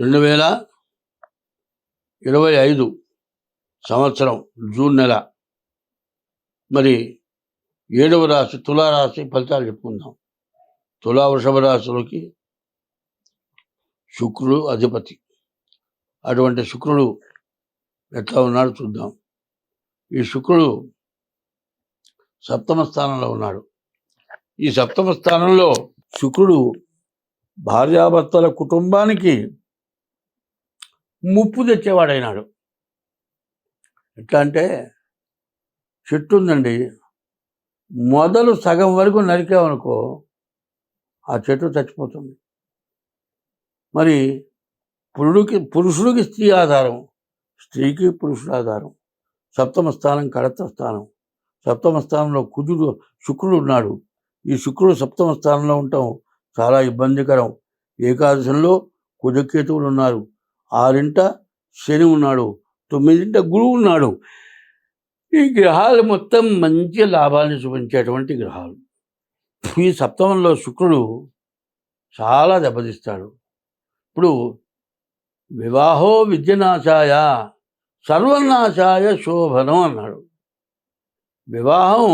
2025 సంవత్సరం జూన్ నెల మరి 7వ రాశి తులారాశి ఫలితాలు చెప్పుకుందాం. తులా వృషభ రాశులకి శుక్రుడు అధిపతి. అటువంటి శుక్రుడు ఎట్లా ఉన్నాడు చూద్దాం. ఈ శుక్రుడు సప్తమ స్థానంలో ఉన్నాడు. ఈ సప్తమ స్థానంలో శుక్రుడు భార్యాభర్తల కుటుంబానికి ముప్పు తెచ్చేవాడైనాడు. ఎట్లా అంటే, చెట్టు ఉందండి, మొదలు సగం వరకు నరికామనుకో ఆ చెట్టు చచ్చిపోతుంది. మరి పురుషుడికి స్త్రీ ఆధారం, స్త్రీకి పురుషుడు ఆధారం. సప్తమ స్థానం కడత స్థానం. సప్తమ స్థానంలో శుక్రుడు ఉన్నాడు. ఈ శుక్రుడు సప్తమ స్థానంలో ఉండటం చాలా ఇబ్బందికరం. ఏకాదశంలో కుజకేతువులు ఉన్నారు, 6ంట శని ఉన్నాడు, 9ంట గురువు ఉన్నాడు. ఈ గ్రహాలు మొత్తం మంచి లాభాన్ని చూపించేటువంటి గ్రహాలు. ఈ సప్తమంలో శుక్రుడు చాలా దెబ్బతీస్తాడు. ఇప్పుడు వివాహో విద్యనాశాయ సర్వనాశాయ శోభనం అన్నాడు. వివాహం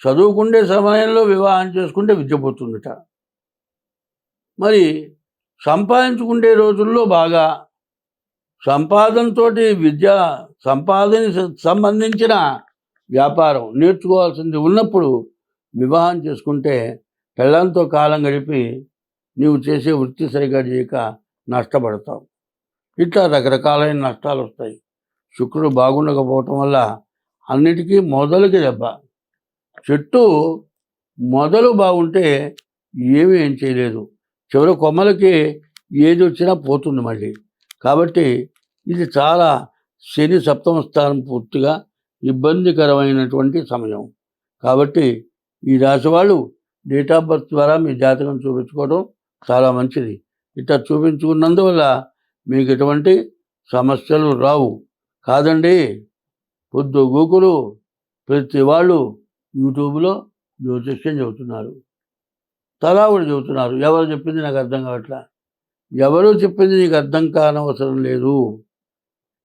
చదువుకుండే సమయంలో వివాహం చేసుకుంటే విద్య పోతుందట. మరి సంపాదించుకుంటే రోజుల్లో బాగా సంపాదనతో సంపాదనకి సంబంధించిన వ్యాపారం నేర్చుకోవాల్సింది ఉన్నప్పుడు వివాహం చేసుకుంటే పెళ్ళంతో కాలం గడిపి నీవు చేసే వృత్తి సరిగా చేయక నష్టపడతావు. ఇట్లా రకరకాలైన నష్టాలు వస్తాయి. శుక్రుడు బాగుండకపోవటం వల్ల అన్నిటికీ మొదలుకి దెబ్బ. చెట్టు మొదలు బాగుంటే ఏం చేయలేదు, చివరి కొమ్మలకి ఏది వచ్చినా పోతుంది మళ్ళీ. కాబట్టి ఇది చాలా శని సప్తమ స్థానం పూర్తిగా ఇబ్బందికరమైనటువంటి సమయం. కాబట్టి ఈ రాశి వాళ్ళు డేట్ ఆఫ్ బర్త్ ద్వారా మీ జాతకం చూపించుకోవడం చాలా మంచిది. ఇట్లా చూపించుకున్నందువల్ల మీకు ఎటువంటి సమస్యలు రావు. కాదండి, పొద్దు గూకులు ప్రతి వాళ్ళు యూట్యూబ్లో జ్యోతిష్యం చెబుతున్నారు, తలావుడు చెబుతున్నారు. ఎవరు చెప్పింది నాకు అర్థం కావట్లా. ఎవరు చెప్పింది నీకు అర్థం కానవసరం లేదు.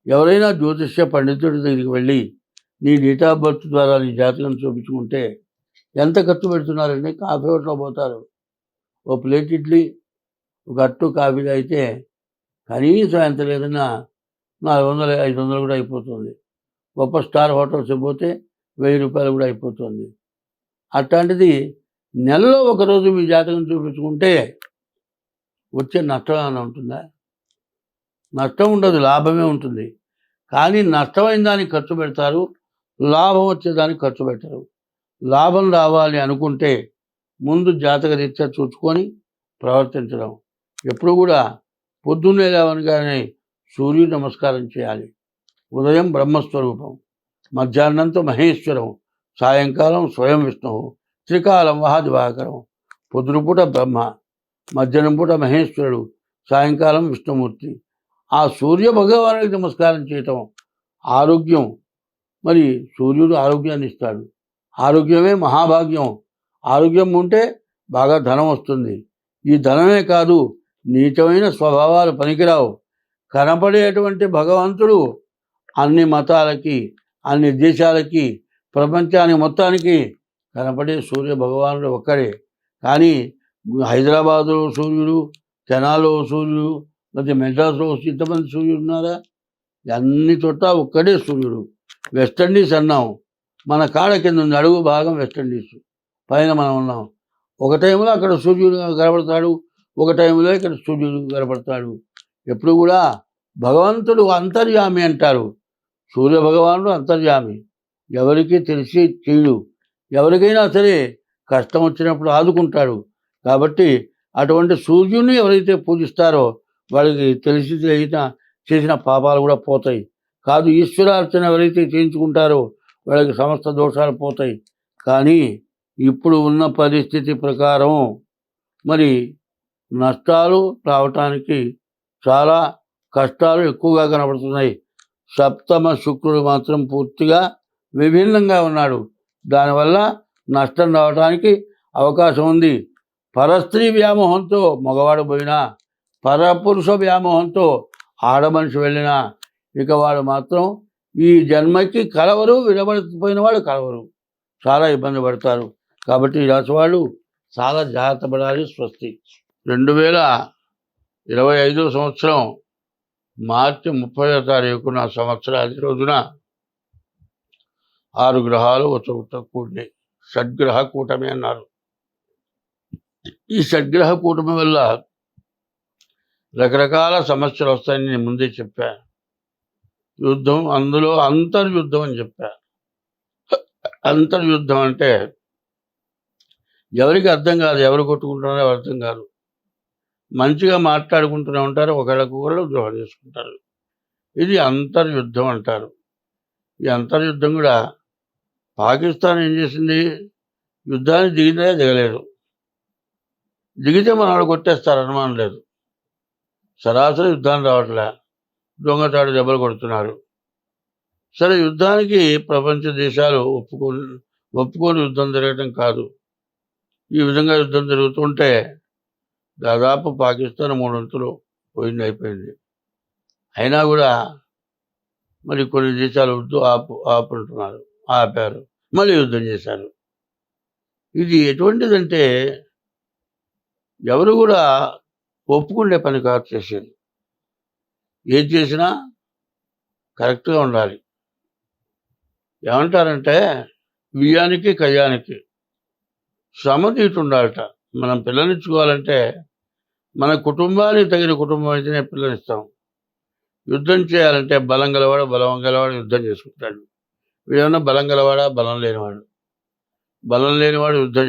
ఎవరైనా జ్యోతిష్య పండితుడి దగ్గరికి వెళ్ళి నీ డేట్ ఆఫ్ బర్త్ ద్వారా నీ జాతకం చూపించుకుంటే ఎంత ఖర్చు పెడుతున్నారండి? కాఫీ హోటల్లో పోతారు, ఓ ప్లేట్ ఇడ్లీ, ఒక అట్టు కాఫీ అయితే కనీసం ఎంత లేదన్నా 400 500 కూడా అయిపోతుంది. గొప్ప స్టార్ హోటల్స్ పోతే 1000 రూపాయలు కూడా అయిపోతుంది. అట్లాంటిది నెలలో ఒకరోజు మీ జాతకం చూపించుకుంటే వచ్చే నష్టం ఏమైనా ఉంటుందా? నష్టం ఉండదు, లాభమే ఉంటుంది. కానీ నష్టమైన దానికి ఖర్చు పెడతారు, లాభం వచ్చేదానికి ఖర్చు పెట్టరు. లాభం రావాలి అనుకుంటే ముందు జాతక రీత్యా చూసుకొని ప్రవర్తించడం. ఎప్పుడు కూడా పొద్దున్నే లేవనగానే సూర్యుడు నమస్కారం చేయాలి. ఉదయం బ్రహ్మస్వరూపం, మధ్యాహ్నంతో మహేశ్వరం, సాయంకాలం స్వయం విష్ణువు, త్రికాలం మహాదివాకరం. పొద్దునపూట బ్రహ్మ, మధ్యాహ్నం పూట మహేశ్వరుడు, సాయంకాలం విష్ణుమూర్తి. ఆ సూర్య భగవానుడికి నమస్కారం చేయటం ఆరోగ్యం. మరి సూర్యుడు ఆరోగ్యాన్ని ఇస్తాడు. ఆరోగ్యమే మహాభాగ్యం. ఆరోగ్యం ఉంటే బాగా ధనం వస్తుంది. ఈ ధనమే కాదు, నీచమైన స్వభావాలు పనికిరావు. కనపడేటువంటి భగవంతుడు అన్ని మతాలకి, అన్ని దేశాలకి, ప్రపంచానికి మొత్తానికి కనపడే సూర్య భగవానుడు ఒక్కడే. కానీ హైదరాబాదులో సూర్యుడు, చెన్నైలో సూర్యుడు, లేకపోతే మెడ్రాస్లో ఇంతమంది సూర్యుడు ఉన్నారా? అన్ని చోట్ల ఒక్కడే సూర్యుడు. వెస్టిండీస్ అన్నాం, మన కాళ్ళ కింద ఉంది అడుగు భాగం వెస్టిండీస్, పైన మనం ఉన్నాం. ఒక టైంలో అక్కడ సూర్యుడు కనబడతాడు, ఒక టైంలో ఇక్కడ సూర్యుడు కనబడతాడు. ఎప్పుడు కూడా భగవంతుడు అంతర్యామి అంటారు. సూర్య భగవానుడు అంతర్యామి, ఎవరికి తెలిసి చేయడు. ఎవరికైనా సరే కష్టం వచ్చినప్పుడు ఆదుకుంటాడు. కాబట్టి అటువంటి సూర్యుడిని ఎవరైతే పూజిస్తారో వాళ్ళకి తెలిసి చేసిన పాపాలు కూడా పోతాయి. కాదు, ఈశ్వరార్చన ఎవరైతే చేయించుకుంటారో వాళ్ళకి సమస్త దోషాలు పోతాయి. కానీ ఇప్పుడు ఉన్న పరిస్థితి ప్రకారం మరి నష్టాలు రావటానికి చాలా కష్టాలు ఎక్కువగా కనబడుతున్నాయి. సప్తమ శుక్రుడు మాత్రం పూర్తిగా విభిన్నంగా ఉన్నాడు. దానివల్ల నష్టం రావడానికి అవకాశం ఉంది. పరస్త్రీ వ్యామోహంతో మగవాడు పోయినా పరపురుష వ్యామోహంతో ఆడమనిషి వెళ్ళినా ఇక వాడు మాత్రం ఈ జన్మకి కలవరు, విడబడిపోయిన వాళ్ళు కలవరు, చాలా ఇబ్బంది పడతారు. కాబట్టి ఈ రాశి వాళ్ళు చాలా జాగ్రత్త పడాలి. స్వస్తి. 2025 సంవత్సరం మార్చి 30వ తారీఖున సంవత్సరాది రోజున 6 గ్రహాలు ఒక కూడినాయి. షడ్గ్రహ కూటమి అన్నారు. ఈ షడ్గ్రహ కూటమి వల్ల రకరకాల సమస్యలు వస్తాయని నేను ముందే చెప్పా. యుద్ధం, అందులో అంతర్యుద్ధం అని చెప్పా. అంతర్యుద్ధం అంటే ఎవరికి అర్థం కాదు, ఎవరు కొట్టుకుంటున్నారో అర్థం కాదు. మంచిగా మాట్లాడుకుంటూనే ఉంటారు, ఒకళ్ళకొకళ్ళు ద్రోహం చేసుకుంటారు. ఇది అంతర్యుద్ధం అంటారు. ఈ అంతర్యుద్ధం కూడా పాకిస్తాన్ ఏం చేసింది, యుద్ధానికి దిగితే దిగలేదు, దిగితే మన వాళ్ళు కొట్టేస్తారు, అనుమానం లేదు. సరాసరి యుద్ధాన్ని రావట్లే, దొంగతాడు దెబ్బలు కొడుతున్నారు. సరే, యుద్ధానికి ప్రపంచ దేశాలు ఒప్పుకొని యుద్ధం జరగటం కాదు. ఈ విధంగా యుద్ధం జరుగుతుంటే దాదాపు పాకిస్తాన్ 3 వంతులు అయిపోయింది. అయినా కూడా మరి కొన్ని దేశాలు ఆపుంటున్నారు, ఆపారు, మళ్ళీ యుద్ధం చేశారు. ఇది ఎటువంటిదంటే ఎవరు కూడా ఒప్పుకునే పని కాదు చేసేది. ఏది చేసినా కరెక్ట్గా ఉండాలి. ఏమంటారంటే బియ్యానికి కయ్యానికి సమతీటు ఉండాలట. మనం పిల్లనిచ్చుకోవాలంటే మన కుటుంబానికి తగిన కుటుంబం అయితేనే పిల్లనిస్తాం. యుద్ధం చేయాలంటే బలం గలవాడు యుద్ధం చేసుకుంటాడు. వీడేమన్నా బలం గలవాడా, బలం లేనివాడు. బలం లేనివాడు యుద్ధం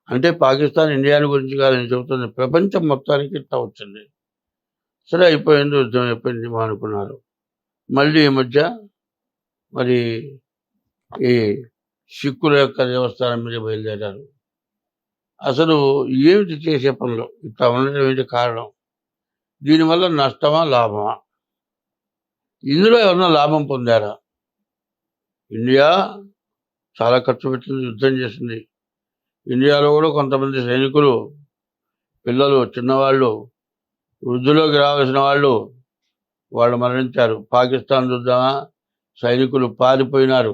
అంటే పాకిస్తాన్ ఇండియాని గురించి కాదని చెబుతుంది, ప్రపంచం మొత్తానికి ఇట్లా వచ్చింది. సరే, అయిపోయింది, యుద్ధం అయిపోయింది అనుకున్నారు. మళ్ళీ ఈ మధ్య మరి ఈ సిక్కుల యొక్క దేవస్థానం మీద బయలుదేరారు. అసలు ఏమిటి చేసే పనులు, ఇట్లా ఉండడం ఏంటి కారణం? దీనివల్ల నష్టమా లాభమా? ఇందులో ఏమన్నా లాభం పొందారా? ఇండియా చాలా ఖర్చు పెట్టింది, యుద్ధం చేసింది. ఇండియాలో కూడా కొంతమంది సైనికులు, పిల్లలు, చిన్నవాళ్ళు, వృద్ధిలోకి రావాల్సిన వాళ్ళు మరణించారు. పాకిస్తాన్ యుద్ధమా, సైనికులు పారిపోయినారు,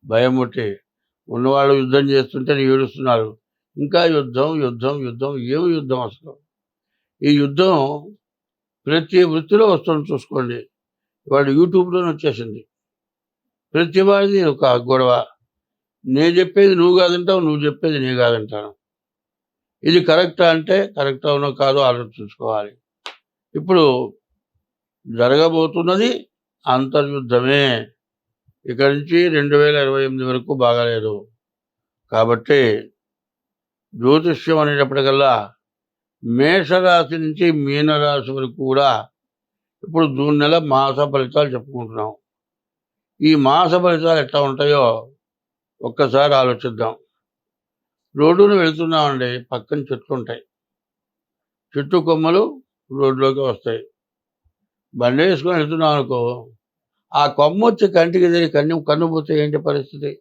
భయం ముట్టి. ఉన్నవాళ్ళు యుద్ధం చేస్తుంటే ఏడుస్తున్నారు. ఇంకా యుద్ధం యుద్ధం యుద్ధం, ఏమి యుద్ధం అసలు? ఈ యుద్ధం ప్రతి వృత్తిలో వస్తుంది, చూసుకోండి. వాడు యూట్యూబ్లోనే వచ్చేసింది. ప్రతి వాడిది ఒక గొడవ. నేను చెప్పేది నువ్వు కాదంటావు, నువ్వు చెప్పేది నీ కాదంటాను. ఇది కరెక్టా అంటే కరెక్ట్ అవునో కాదో ఆలోచించుకోవాలి. ఇప్పుడు జరగబోతున్నది అంతర్యుద్ధమే. ఇక్కడి నుంచి 2028 వరకు బాగాలేదు. కాబట్టి జ్యోతిష్యం అనేటప్పటికల్లా మేషరాశి నుంచి మీనరాశి వరకు కూడా ఇప్పుడు జూన్ నెల మాస ఫలితాలు చెప్పుకుంటున్నాం. ఈ మాస ఫలితాలు ఎట్లా ఉంటాయో ఒక్కసారి ఆలోచిద్దాం. రోడ్డును వెళుతున్నామండి, పక్కన చెట్లు ఉంటాయి, చెట్టు కొమ్మలు రోడ్లోకి వస్తాయి. బండి వేసుకొని వెళ్తున్నాం అనుకో, ఆ కొమ్మ వచ్చి కంటికి తిరిగి కన్ను పోతే ఏంటి పరిస్థితి?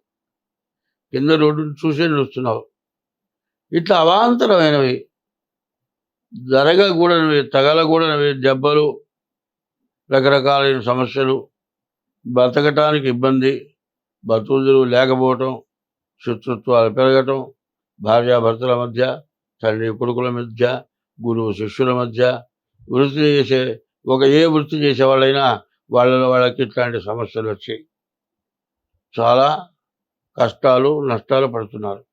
కింద రోడ్డును చూసే నిలుస్తున్నావు. ఇట్లా అవాంతరమైనవి, జరగకూడనివి, తగలకూడనివి, దెబ్బలు, రకరకాలైన సమస్యలు, బతకటానికి ఇబ్బంది, బతుకులు లేకపోవటం, శత్రుత్వాలు పెరగటం, భార్యాభర్తల మధ్య, తండ్రి కొడుకుల మధ్య, గురువు శిష్యుల మధ్య, ఏ వృత్తి చేసే వాళ్ళైనా వాళ్ళకి ఇట్లాంటి సమస్యలు వచ్చి చాలా కష్టాలు, నష్టాలు పడుతున్నారు.